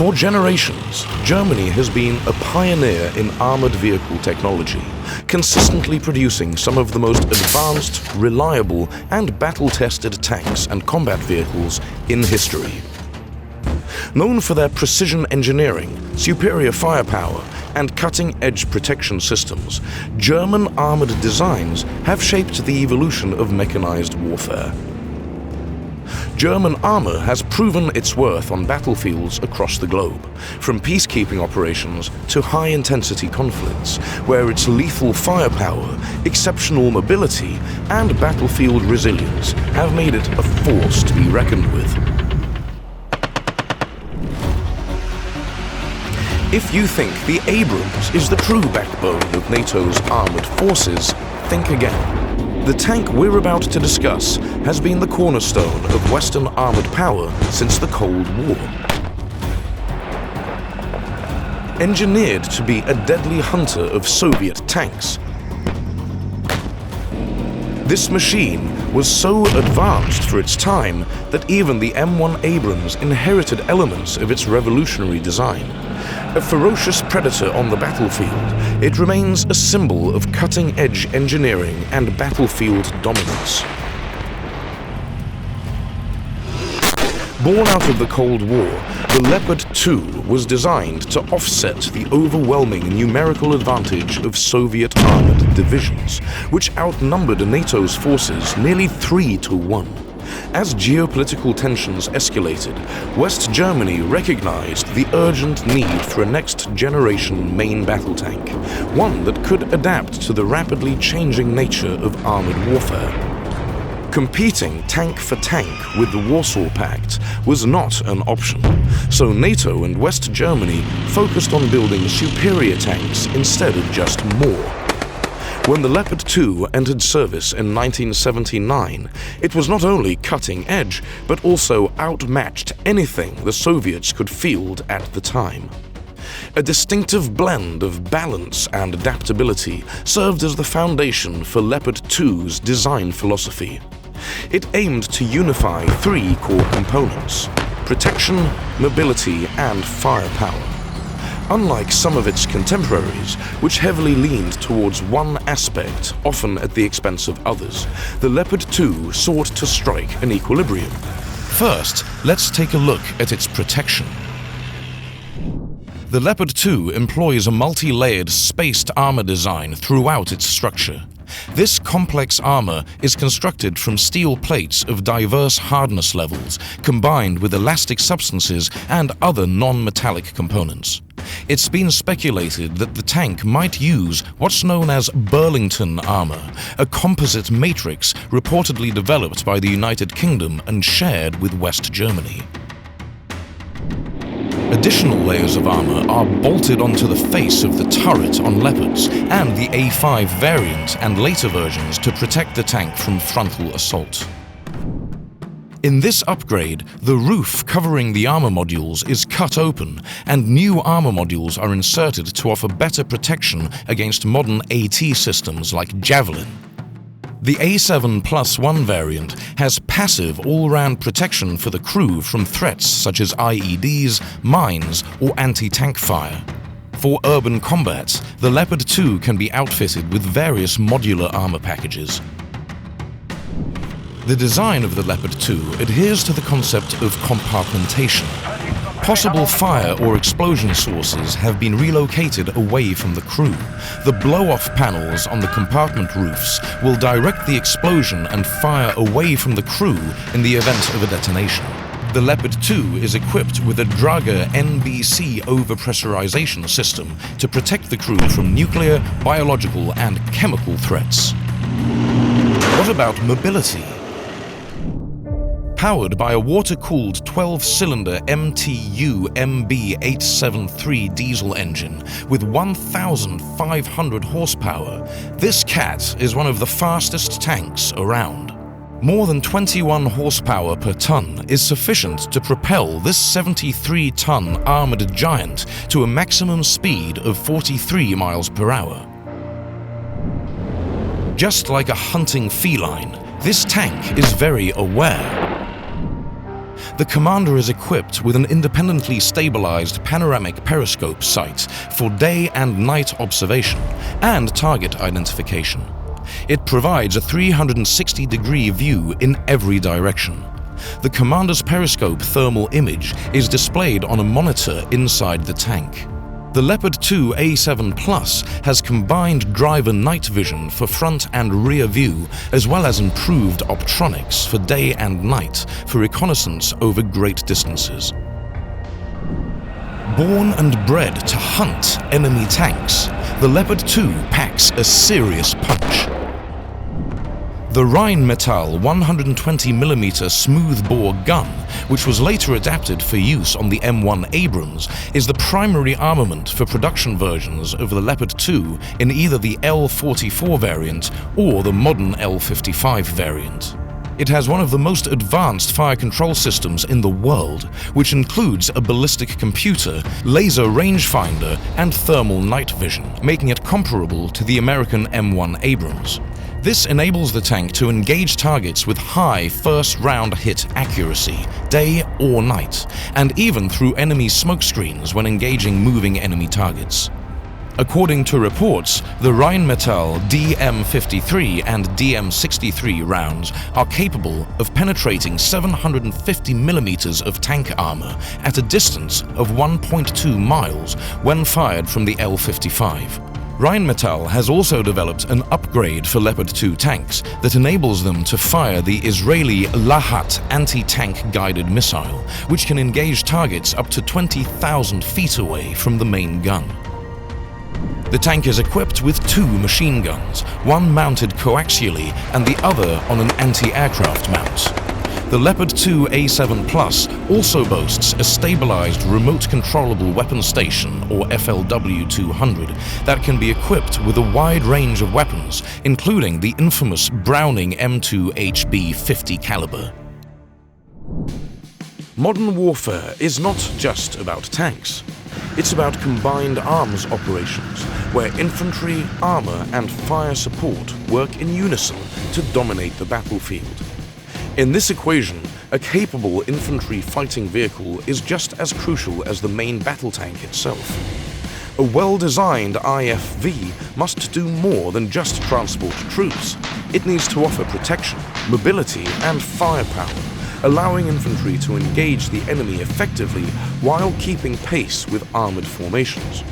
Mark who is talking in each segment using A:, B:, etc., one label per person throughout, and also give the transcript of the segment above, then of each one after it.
A: For generations, Germany has been a pioneer in armored vehicle technology, consistently producing some of the most advanced, reliable, and battle-tested tanks and combat vehicles in history. Known for their precision engineering, superior firepower, and cutting-edge protection systems, German armored designs have shaped the evolution of mechanized warfare. German armor has proven its worth on battlefields across the globe, from peacekeeping operations to high-intensity conflicts, where its lethal firepower, exceptional mobility, and battlefield resilience have made it a force to be reckoned with. If you think the Abrams is the true backbone of NATO's armored forces, think again. The tank we're about to discuss has been the cornerstone of Western armored power since the Cold War. Engineered to be a deadly hunter of Soviet tanks, this machine was so advanced for its time that even the M1 Abrams inherited elements of its revolutionary design. A ferocious predator on the battlefield, it remains a symbol of cutting-edge engineering and battlefield dominance. Born out of the Cold War, the Leopard 2 was designed to offset the overwhelming numerical advantage of Soviet armored divisions, which outnumbered NATO's forces nearly 3-1. As geopolitical tensions escalated, West Germany recognized the urgent need for a next-generation main battle tank, one that could adapt to the rapidly changing nature of armored warfare. Competing tank for tank with the Warsaw Pact was not an option, so NATO and West Germany focused on building superior tanks instead of just more. When the Leopard 2 entered service in 1979, it was not only cutting-edge, but also outmatched anything the Soviets could field at the time. A distinctive blend of balance and adaptability served as the foundation for Leopard 2's design philosophy. It aimed to unify three core components: protection, mobility, and firepower. Unlike some of its contemporaries, which heavily leaned towards one aspect, often at the expense of others, the Leopard 2 sought to strike an equilibrium. First, let's take a look at its protection. The Leopard 2 employs a multi-layered spaced armor design throughout its structure. This complex armor is constructed from steel plates of diverse hardness levels, combined with elastic substances and other non-metallic components. It's been speculated that the tank might use what's known as Burlington armor, a composite matrix reportedly developed by the United Kingdom and shared with West Germany. Additional layers of armor are bolted onto the face of the turret on Leopards and the A5 variant and later versions to protect the tank from frontal assault. In this upgrade, the roof covering the armor modules is cut open, and new armor modules are inserted to offer better protection against modern AT systems like Javelin. The A7+1 variant has passive all-round protection for the crew from threats such as IEDs, mines, or anti-tank fire. For urban combat, the Leopard 2 can be outfitted with various modular armor packages. The design of the Leopard 2 adheres to the concept of compartmentation. Possible fire or explosion sources have been relocated away from the crew. The blow-off panels on the compartment roofs will direct the explosion and fire away from the crew in the event of a detonation. The Leopard 2 is equipped with a Drager NBC overpressurization system to protect the crew from nuclear, biological, and chemical threats. What about mobility? Powered by a water-cooled 12-cylinder MTU MB873 diesel engine with 1,500 horsepower, this cat is one of the fastest tanks around. More than 21 horsepower per ton is sufficient to propel this 73-ton armored giant to a maximum speed of 43 miles per hour. Just like a hunting feline, this tank is very aware. The Commander is equipped with an independently stabilized panoramic periscope sight for day and night observation and target identification. It provides a 360-degree view in every direction. The Commander's periscope thermal image is displayed on a monitor inside the tank. The Leopard 2 A7 Plus has combined driver night vision for front and rear view, as well as improved optronics for day and night for reconnaissance over great distances. Born and bred to hunt enemy tanks, the Leopard 2 packs a serious punch. The Rheinmetall 120mm smoothbore gun, which was later adapted for use on the M1 Abrams, is the primary armament for production versions of the Leopard 2 in either the L44 variant or the modern L55 variant. It has one of the most advanced fire control systems in the world, which includes a ballistic computer, laser rangefinder, and thermal night vision, making it comparable to the American M1 Abrams. This enables the tank to engage targets with high first-round hit accuracy, day or night, and even through enemy smoke screens when engaging moving enemy targets. According to reports, the Rheinmetall DM53 and DM63 rounds are capable of penetrating 750mm of tank armor at a distance of 1.2 miles when fired from the L55. Rheinmetall has also developed an upgrade for Leopard 2 tanks that enables them to fire the Israeli Lahat anti-tank guided missile, which can engage targets up to 20,000 feet away from the main gun. The tank is equipped with 2 machine guns, one mounted coaxially and the other on an anti-aircraft mount. The Leopard 2 A7 Plus also boasts a stabilized remote controllable weapon station, or FLW-200, that can be equipped with a wide range of weapons, including the infamous Browning M2 HB-50 caliber. Modern warfare is not just about tanks. It's about combined arms operations, where infantry, armor, and fire support work in unison to dominate the battlefield. In this equation, a capable infantry fighting vehicle is just as crucial as the main battle tank itself. A well-designed IFV must do more than just transport troops. It needs to offer protection, mobility, and firepower, allowing infantry to engage the enemy effectively while keeping pace with armored formations.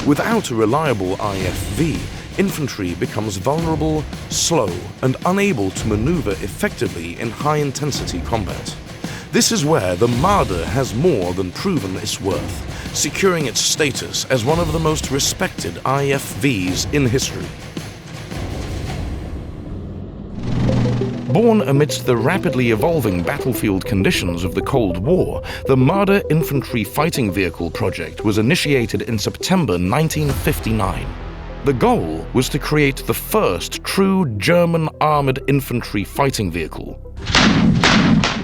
A: Without a reliable IFV, infantry becomes vulnerable, slow, and unable to maneuver effectively in high-intensity combat. This is where the Marder has more than proven its worth, securing its status as one of the most respected IFVs in history. Born amidst the rapidly evolving battlefield conditions of the Cold War, the Marder Infantry Fighting Vehicle project was initiated in September 1959. The goal was to create the first true German armored infantry fighting vehicle.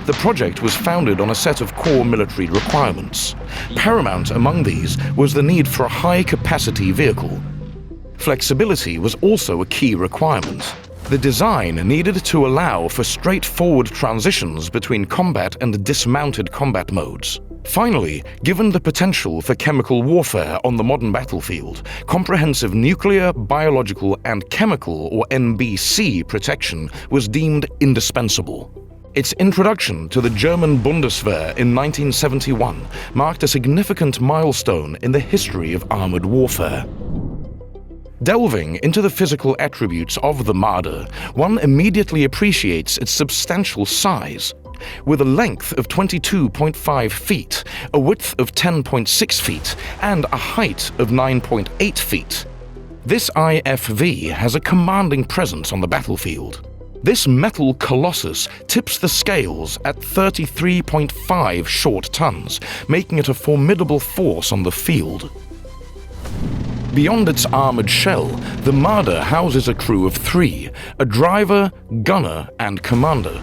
A: The project was founded on a set of core military requirements. Paramount among these was the need for a high-capacity vehicle. Flexibility was also a key requirement. The design needed to allow for straightforward transitions between combat and dismounted combat modes. Finally, given the potential for chemical warfare on the modern battlefield, comprehensive nuclear, biological, and chemical, or NBC, protection was deemed indispensable. Its introduction to the German Bundeswehr in 1971 marked a significant milestone in the history of armored warfare. Delving into the physical attributes of the Marder, one immediately appreciates its substantial size. With a length of 22.5 feet, a width of 10.6 feet, and a height of 9.8 feet, this IFV has a commanding presence on the battlefield. This metal colossus tips the scales at 33.5 short tons, making it a formidable force on the field. Beyond its armored shell, the Marder houses a crew of 3, a driver, gunner, and commander.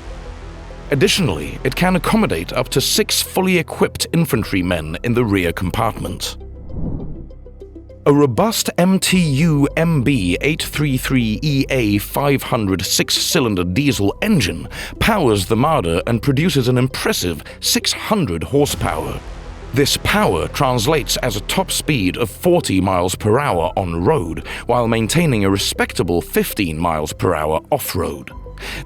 A: Additionally, it can accommodate up to 6 fully equipped infantrymen in the rear compartment. A robust MTU-MB833EA 500 six-cylinder diesel engine powers the Marder and produces an impressive 600 horsepower. This power translates as a top speed of 40 miles per hour on road, while maintaining a respectable 15 miles per hour off-road.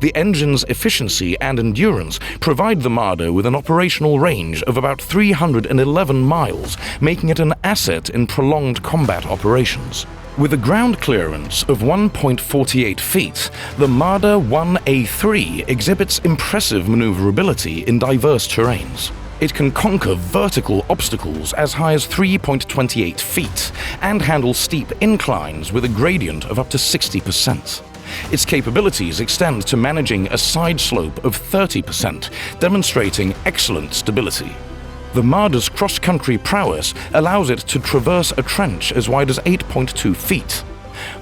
A: The engine's efficiency and endurance provide the Marder with an operational range of about 311 miles, making it an asset in prolonged combat operations. With a ground clearance of 1.48 feet, the Marder 1A3 exhibits impressive maneuverability in diverse terrains. It can conquer vertical obstacles as high as 3.28 feet and handle steep inclines with a gradient of up to 60%. Its capabilities extend to managing a side slope of 30%, demonstrating excellent stability. The Marder's cross-country prowess allows it to traverse a trench as wide as 8.2 feet.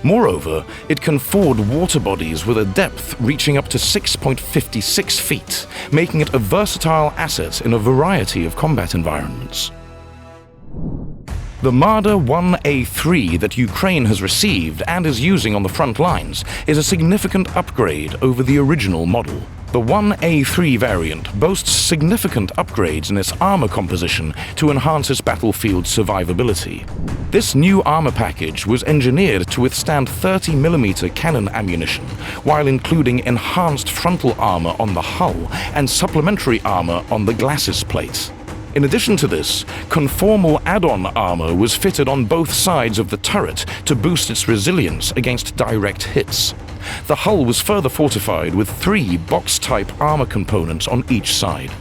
A: Moreover, it can ford water bodies with a depth reaching up to 6.56 feet, making it a versatile asset in a variety of combat environments. The Marder 1A3 that Ukraine has received and is using on the front lines is a significant upgrade over the original model. The 1A3 variant boasts significant upgrades in its armor composition to enhance its battlefield survivability. This new armor package was engineered to withstand 30mm cannon ammunition, while including enhanced frontal armor on the hull and supplementary armor on the glacis plates. In addition to this, conformal add-on armor was fitted on both sides of the turret to boost its resilience against direct hits. The hull was further fortified with 3 box-type armor components on each side.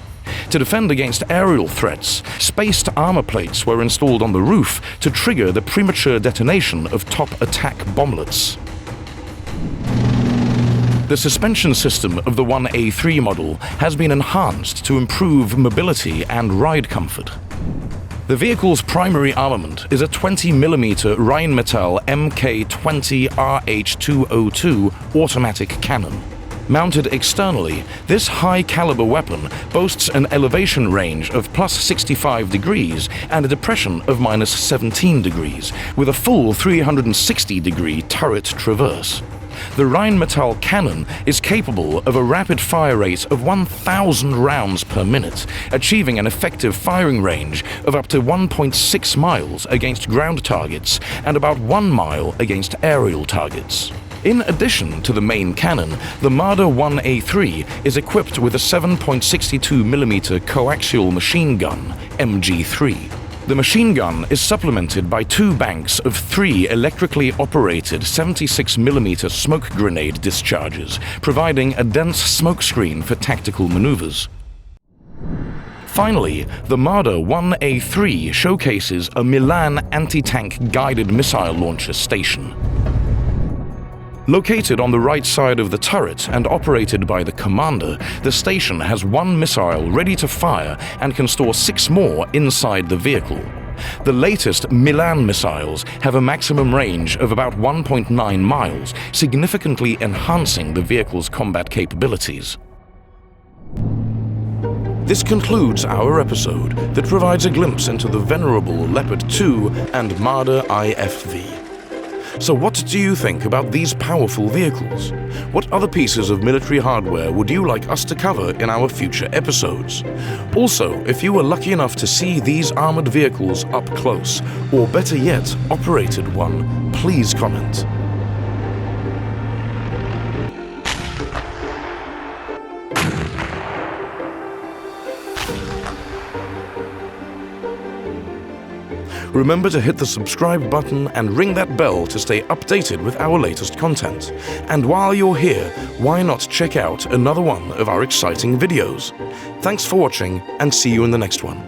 A: To defend against aerial threats, spaced armor plates were installed on the roof to trigger the premature detonation of top attack bomblets. The suspension system of the 1A3 model has been enhanced to improve mobility and ride comfort. The vehicle's primary armament is a 20mm Rheinmetall Mk20 RH202 automatic cannon. Mounted externally, this high-caliber weapon boasts an elevation range of plus 65 degrees and a depression of minus 17 degrees, with a full 360-degree turret traverse. The Rheinmetall cannon is capable of a rapid fire rate of 1,000 rounds per minute, achieving an effective firing range of up to 1.6 miles against ground targets and about 1 mile against aerial targets. In addition to the main cannon, the Marder 1A3 is equipped with a 7.62mm coaxial machine gun, MG3. The machine gun is supplemented by 2 banks of 3 electrically operated 76mm smoke grenade discharges, providing a dense smoke screen for tactical maneuvers. Finally, the Marder 1A3 showcases a Milan anti-tank guided missile launcher station. Located on the right side of the turret and operated by the commander, the station has 1 missile ready to fire and can store 6 more inside the vehicle. The latest Milan missiles have a maximum range of about 1.9 miles, significantly enhancing the vehicle's combat capabilities. This concludes our episode that provides a glimpse into the venerable Leopard 2 and Marder IFV. So what do you think about these powerful vehicles? What other pieces of military hardware would you like us to cover in our future episodes? Also, if you were lucky enough to see these armored vehicles up close, or better yet, operated one, please comment. Remember to hit the subscribe button and ring that bell to stay updated with our latest content. And while you're here, why not check out another one of our exciting videos? Thanks for watching, and see you in the next one.